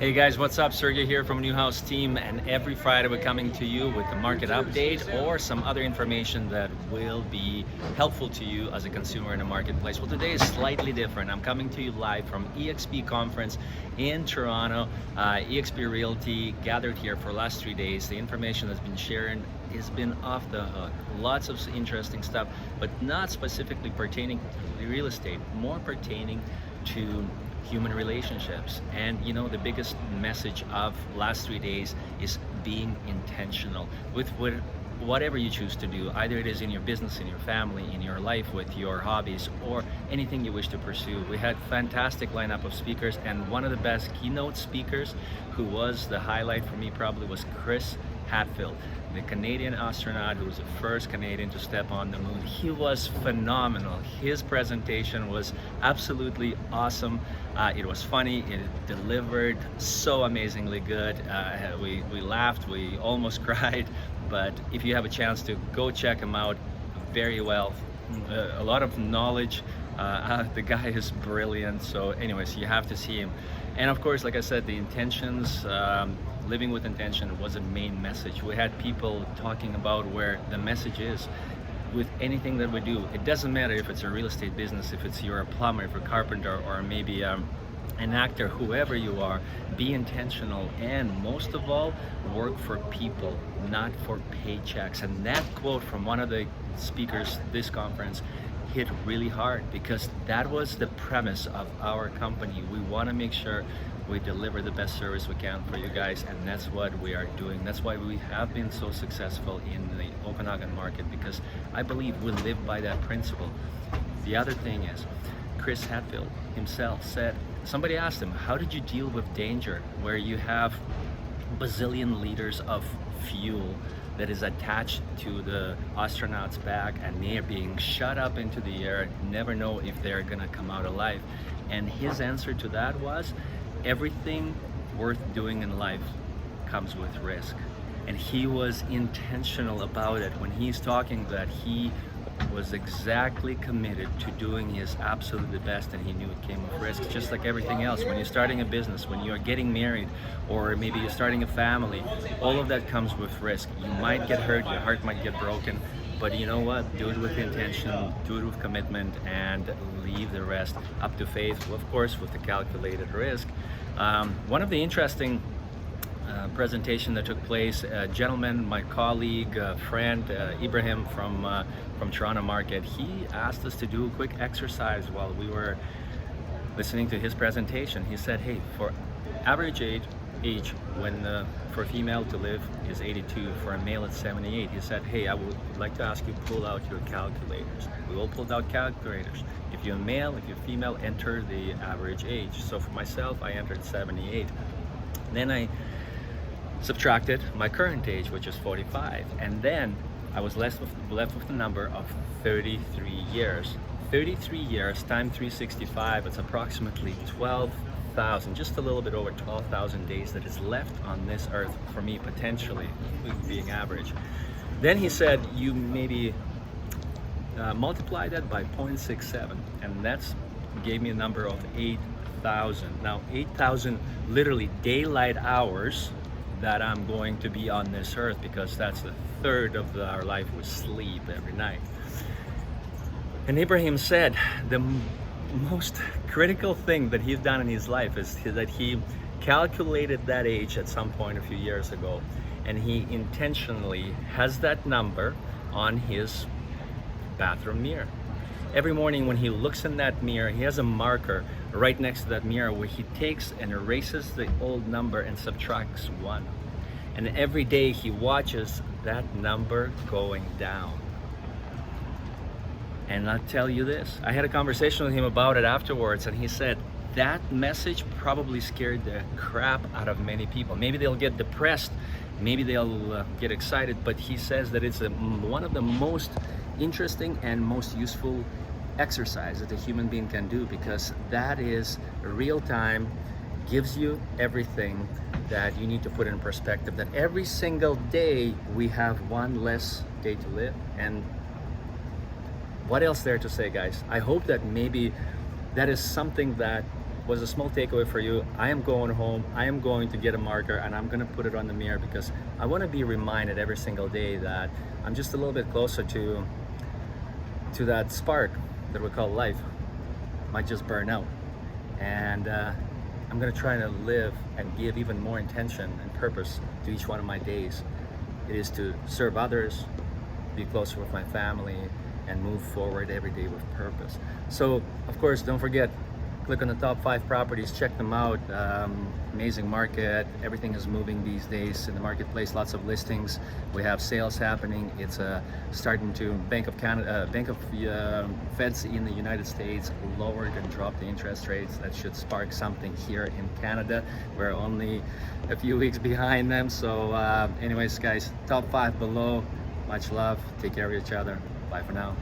Hey guys, what's up? Sergej here from neuHouzz team, and every Friday we're coming to you with a market update or some other information that will be helpful to you as a consumer in a marketplace. Well, today is slightly different. I'm coming to you live from EXP conference in Toronto. EXP Realty gathered here for the last 3 days. The information that's been shared has been off the hook. Lots of interesting stuff, but not specifically pertaining to real estate, more pertaining to human relationships. And you know, the biggest message of last 3 days is being intentional with whatever you choose to do, either it is in your business, in your family, in your life, with your hobbies, or anything you wish to pursue. We had fantastic lineup of speakers, and one of the best keynote speakers, who was the highlight for me probably, was Chris Hadfield, the Canadian astronaut who was the first Canadian to step on the moon. He was phenomenal. His presentation was absolutely awesome. It was funny, it delivered so amazingly good. We laughed, we almost cried, but if you have a chance to go check him out, very well. A lot of knowledge. The guy is brilliant. So anyways, you have to see him. And of course, like I said, the intentions, living with intention was a main message. We had people talking about where the message is with anything that we do. It doesn't matter if it's a real estate business, if you're a plumber, if you're a carpenter, or maybe an actor, whoever you are, be intentional, and most of all, work for people, not for paychecks. And that quote from one of the speakers this conference hit really hard, because that was the premise of our company. We want to make sure we deliver the best service we can for you guys, and that's what we are doing. That's why we have been so successful in the Okanagan market, because I believe we live by that principle. The other thing is, Chris Hadfield himself said, somebody asked him, how did you deal with danger where you have bazillion liters of fuel that is attached to the astronaut's back, and they're being shot up into the air, never know if they're gonna come out alive? And his answer to that was, everything worth doing in life comes with risk. And he was intentional about it. When he's talking that, he was exactly committed to doing his absolutely best, and he knew it came with risk, just like everything else. When you're starting a business, when you're getting married, or maybe you're starting a family, all of that comes with risk. You might get hurt, your heart might get broken, but you know what? Do it with intention, do it with commitment, and leave the rest up to faith, of course, with the calculated risk. One of the interesting presentation that took place, a gentleman, my colleague, friend, Ibrahim from Toronto Market, he asked us to do a quick exercise while we were listening to his presentation. He said, hey, for average age when for a female to live is 82, for a male it's 78. He said, hey, I would like to ask you to pull out your calculators. We all pulled out calculators. If you're a male, if you're female, enter the average age. So for myself, I entered 78. Then I subtracted my current age, which is 45, and then I was left with the number of 33 years. 33 years times 365, it's approximately 12,000, just a little bit over 12,000 days that is left on this earth for me, potentially, being average. Then he said, you maybe multiply that by 0.67, and that's gave me a number of 8,000. Now 8,000 literally daylight hours that I'm going to be on this earth, because that's a third of our life we sleep every night. And Ibrahim said the most critical thing that he's done in his life is that he calculated that age at some point a few years ago, and he intentionally has that number on his bathroom mirror. Every morning when he looks in that mirror, he has a marker right next to that mirror where he takes and erases the old number and subtracts 1. And every day he watches that number going down. And I'll tell you this, I had a conversation with him about it afterwards, and he said that message probably scared the crap out of many people. Maybe they'll get depressed, maybe they'll get excited, but he says that it's one of the most interesting and most useful exercise that a human being can do, because that is real time, gives you everything that you need to put in perspective, that every single day we have one less day to live. And what else there to say, guys? I hope that maybe that is something that was a small takeaway for you. I am going home, I am going to get a marker, and I'm gonna put it on the mirror because I wanna be reminded every single day that I'm just a little bit closer to that spark that we call life. Might just burn out. And I'm gonna try to live and give even more intention and purpose to each one of my days. It is to serve others, be closer with my family, and move forward every day with purpose. So, of course, don't forget, click on the top 5 properties, check them out. Amazing market, everything is moving these days in the marketplace, lots of listings. We have sales happening. It's starting to, Bank of Feds in the United States lowered and dropped the interest rates. That should spark something here in Canada. We're only a few weeks behind them. So anyways, guys, top 5 below. Much love, take care of each other. Bye for now.